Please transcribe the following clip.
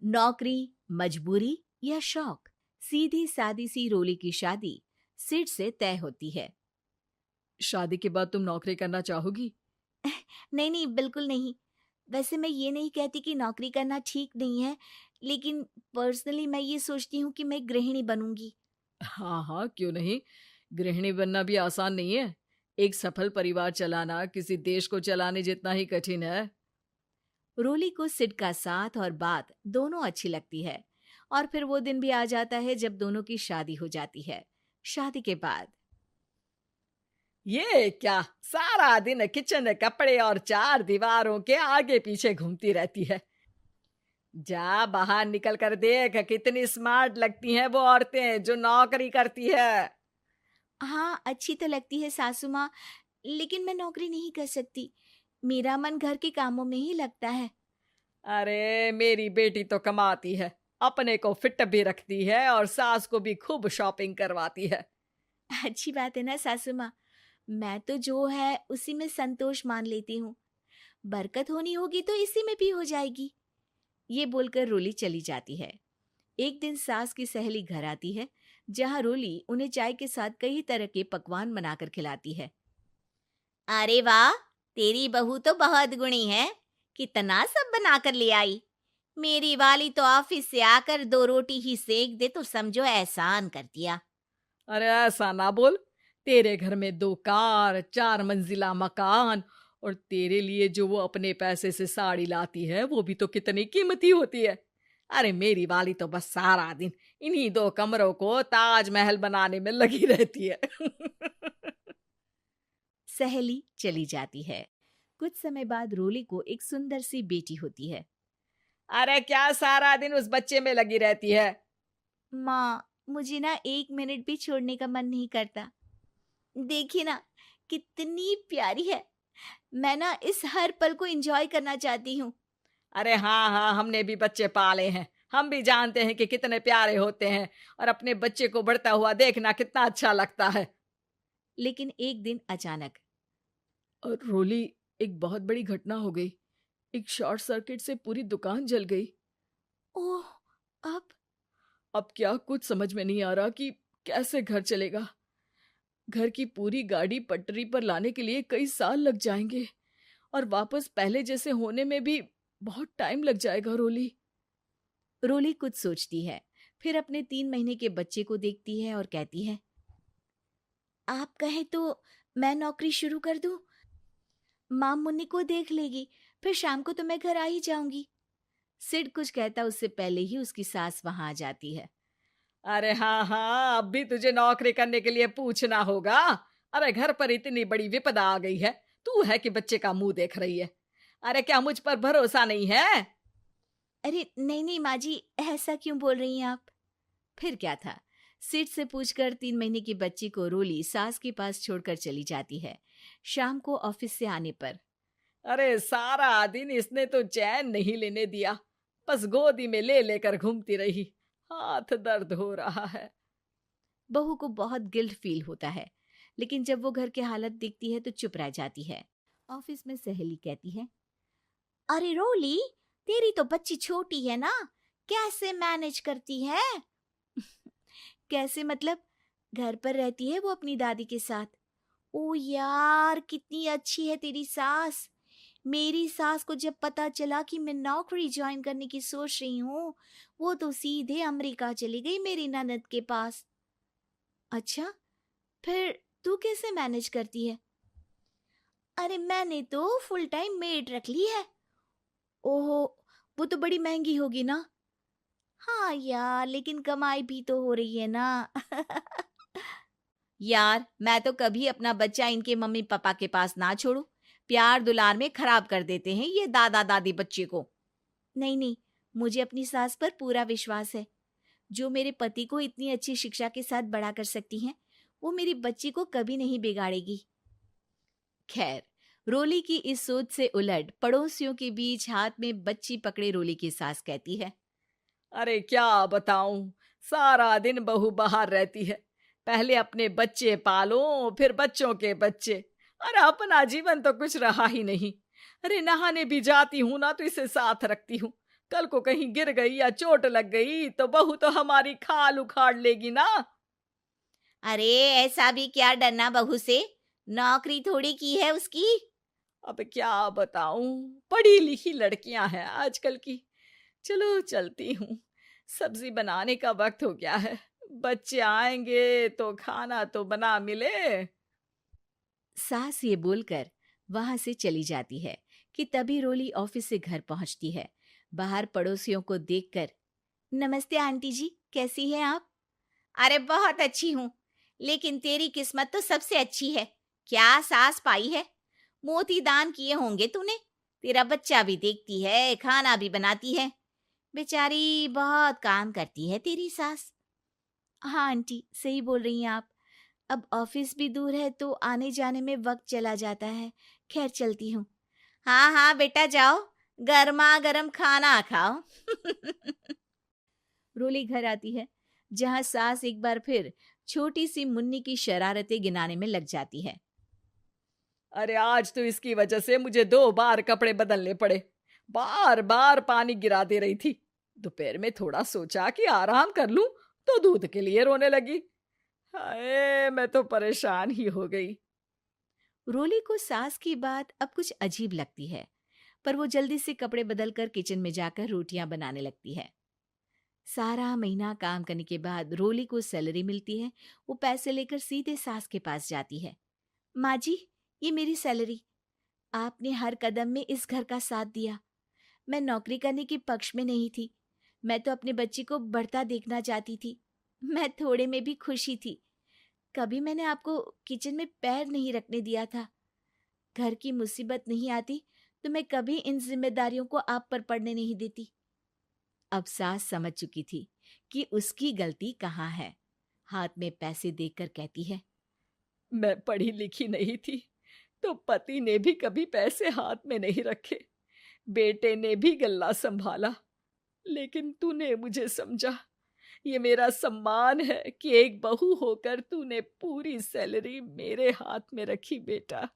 नौकरी, मजबूरी या शौक, सीधी सादी सी रोली की शादी सिड से तय होती है। शादी के बाद तुम नौकरी करना चाहोगी? नहीं नहीं, बिल्कुल नहीं। वैसे मैं ये नहीं कहती कि नौकरी करना ठीक नहीं है, लेकिन पर्सनली मैं ये सोचती हूँ कि मैं गृहिणी बनूंगी। हाँ हाँ, क्यों नहीं। गृहिणी बनना भी आसान नहीं है। एक सफल परिवार चलाना किसी देश को चलाने जितना ही कठिन है। रोली को सिड का साथ और बात दोनों अच्छी लगती है, और फिर वो दिन भी आ जाता है जब दोनों की शादी हो जाती है। शादी के बाद ये क्या, सारा दिन किचन कपड़े और चार दीवारों के आगे पीछे घूमती रहती है। जा बाहर निकल कर देख, कितनी स्मार्ट लगती हैं वो औरतें जो नौकरी करती है। हाँ, अच्छी तो लगती है सासू माँ, लेकिन मैं नौकरी नहीं कर सकती। मेरा मन घर के कामों में ही लगता है। अरे मेरी बेटी तो कमाती है, अपने को फिट भी रखती है और सास को भी खूब शॉपिंग करवाती है। अच्छी बात है ना सासू माँ। मैं तो जो है उसी में संतोष मान लेती हूँ। बरकत होनी होगी तो इसी में भी हो जाएगी। ये बोलकर रोली चली जाती है। एक दिन सास की सहेली घर आती है, जहाँ रोली उन्हें चाय के साथ कई तरह के पकवान बनाकर खिलाती है। अरे वाह, तेरी बहू तो बहुत गुणी है। कितना सब बनाकर ले आई। मेरी वाली तो ऑफिस से आकर 2 रोटी ही सेक दे तो समझो एहसान कर दिया। अरे ऐसा ना बोल। तेरे घर में 2 कार, 4 मंजिला मकान, और तेरे लिए जो वो अपने पैसे से साड़ी लाती है वो भी तो कितनी कीमती होती है। अरे मेरी वाली तो बस सारा दिन इन्हीं 2 कमरों को ताजमहल बनाने में लगी रहती है। सहेली चली जाती है। कुछ समय बाद रोली को एक सुंदर सी बेटी होती है। अरे क्या सारा दिन उस बच्चे में लगी रहती है। माँ, मुझे ना 1 मिनट भी छोड़ने का मन नहीं करता। देखिए ना, कितनी प्यारी है। मैं ना इस हर पल को एंजॉय करना चाहती हूँ। अरे हाँ हाँ, हमने भी बच्चे पाले हैं। हम भी जानते हैं कि कितने प्यारे होते हैं, और अपने बच्चे को बढ़ता हुआ देखना कितना अच्छा लगता है। लेकिन एक दिन अचानक और रोली, एक बहुत बड़ी घटना हो गई। एक शॉर्ट सर्किट से पूरी दुकान जल गई। ओह, अब अब क्या कुछ समझ में नहीं आ रहा कि कैसे घर चलेगा। घर की पूरी गाड़ी पटरी पर लाने के लिए कई साल लग जाएंगे, और वापस पहले जैसे होने में भी बहुत टाइम लग जाएगा। रोली रोली कुछ सोचती है, फिर अपने 3 महीने के बच्चे को देखती है और कहती है, आप कहें तो मैं नौकरी शुरू कर दूं? माँ मुन्नी को देख लेगी, फिर शाम को तो मैं घर आ ही जाऊंगी। सिड कुछ कहता उससे पहले ही उसकी सास वहां आ जाती है। अरे हाँ हाँ, अब भी तुझे नौकरी करने के लिए पूछना होगा। अरे घर पर इतनी बड़ी विपदा आ गई है, तू है कि बच्चे का मुंह देख रही है। अरे क्या मुझ पर भरोसा नहीं है? अरे नहीं नहीं माँ जी, ऐसा क्यों बोल रही हैं आप? फिर क्या था, सिड से पूछकर 3 महीने की बच्ची को रोली सास के पास छोड़कर चली जाती है। शाम को ऑफिस से आने पर अरे सारा दिन इसने तो चैन नहीं लेने दिया, बस गोदी में ले लेकर घूमती रही। हाथ दर्द हो रहा है। बहू को बहुत गिल्ट फील होता है, लेकिन जब वो घर के हालत देखती है तो चुप रह जाती है। ऑफिस में सहेली कहती है, अरे रोली, तेरी तो बच्ची छोटी है ना, कैसे मैनेज करती है? कैसे मतलब? घर पर रहती है वो अपनी दादी के साथ। ओ यार, कितनी अच्छी है तेरी सास। मेरी सास को जब पता चला कि मैं नौकरी ज्वाइन करने की सोच रही हूँ, वो तो सीधे अमेरिका चली गई मेरी ननद के पास। अच्छा, फिर तू कैसे मैनेज करती है? अरे मैंने तो फुल टाइम मेड रख ली है। ओहो, वो तो बड़ी महंगी होगी ना? हाँ यार, लेकिन कमाई भी तो हो रही है ना। यार, मैं तो कभी अपना बच्चा इनके मम्मी पापा के पास ना छोड़ू। प्यार दुलार में खराब कर देते हैं ये दादा दादी बच्चे को। नहीं नहीं, मुझे अपनी सास पर पूरा विश्वास है। जो मेरे पति को इतनी अच्छी शिक्षा के साथ बड़ा कर सकती हैं, वो मेरी बच्ची को कभी नहीं बिगाड़ेगी। खैर, रोली की इस सोच से उलट पड़ोसियों के बीच हाथ में बच्ची पकड़े रोली की सास कहती है, अरे क्या बताऊं, सारा दिन बहू बाहर रहती है। पहले अपने बच्चे पालो, फिर बच्चों के बच्चे। अरे अपना जीवन तो कुछ रहा ही नहीं। अरे नहाने भी जाती हूँ ना तो इसे साथ रखती हूँ। कल को कहीं गिर गई या चोट लग गई तो बहू तो हमारी खाल उखाड़ लेगी ना। अरे ऐसा भी क्या डरना बहू से, नौकरी थोड़ी की है उसकी। अब क्या बताऊं, पढ़ी लिखी लड़कियां हैं आजकल की। चलो चलती हूँ, सब्जी बनाने का वक्त हो गया है। बच्चे आएंगे तो खाना तो बना मिले। सास ये बोलकर वहां से चली जाती है कि तभी रोली ऑफिस से घर पहुंचती है। बाहर पड़ोसियों को देखकर, नमस्ते आंटी जी, कैसी हैं आप? अरे बहुत अच्छी हूँ, लेकिन तेरी किस्मत तो सबसे अच्छी है। क्या सास पाई है, मोती दान किए होंगे तूने। तेरा बच्चा भी देखती है, खाना भी बनाती है। बेचारी बहुत काम करती है तेरी सास। हाँ आंटी, सही बोल रही हैं आप। अब ऑफिस भी दूर है तो आने जाने में वक्त चला जाता है। खैर चलती हूँ। हाँ हाँ बेटा जाओ, गर्मा गर्म खाना खाओ। रोली घर आती है, जहां सास एक बार फिर छोटी सी मुन्नी की शरारतें गिनाने में लग जाती है। अरे आज तो इसकी वजह से मुझे 2 बार कपड़े बदलने पड़े। बार बार पानी गिरा दे रही थी। दोपहर में थोड़ा सोचा कि आराम कर लूं तो दूध के लिए रोने लगी। हाय मैं तो परेशान ही हो गई। रोली को सास की बात अब कुछ अजीब लगती है, पर वो जल्दी से कपड़े बदलकर किचन में जाकर रोटियां बनाने लगती है। सारा महीना काम करने के बाद रोली को सैलरी मिलती है। वो पैसे लेकर सीधे सास के पास जाती है। माँ जी, ये मेरी सैलरी। आपने हर कदम में इस घर का साथ दिया। मैं नौकरी करने के पक्ष में नहीं थी। मैं तो अपने बच्चे को बढ़ता देखना चाहती थी। मैं थोड़े में भी खुशी थी। कभी मैंने आपको किचन में पैर नहीं रखने दिया था। घर की मुसीबत नहीं आती तो मैं कभी इन जिम्मेदारियों को आप पर पड़ने नहीं देती। अब सास समझ चुकी थी कि उसकी गलती कहाँ है। हाथ में पैसे देकर कहती है, मैं पढ़ी लिखी नहीं थी तो पति ने भी कभी पैसे हाथ में नहीं रखे। बेटे ने भी गल्ला संभाला, लेकिन तूने मुझे समझा। ये मेरा सम्मान है कि एक बहू होकर तूने पूरी सैलरी मेरे हाथ में रखी बेटा।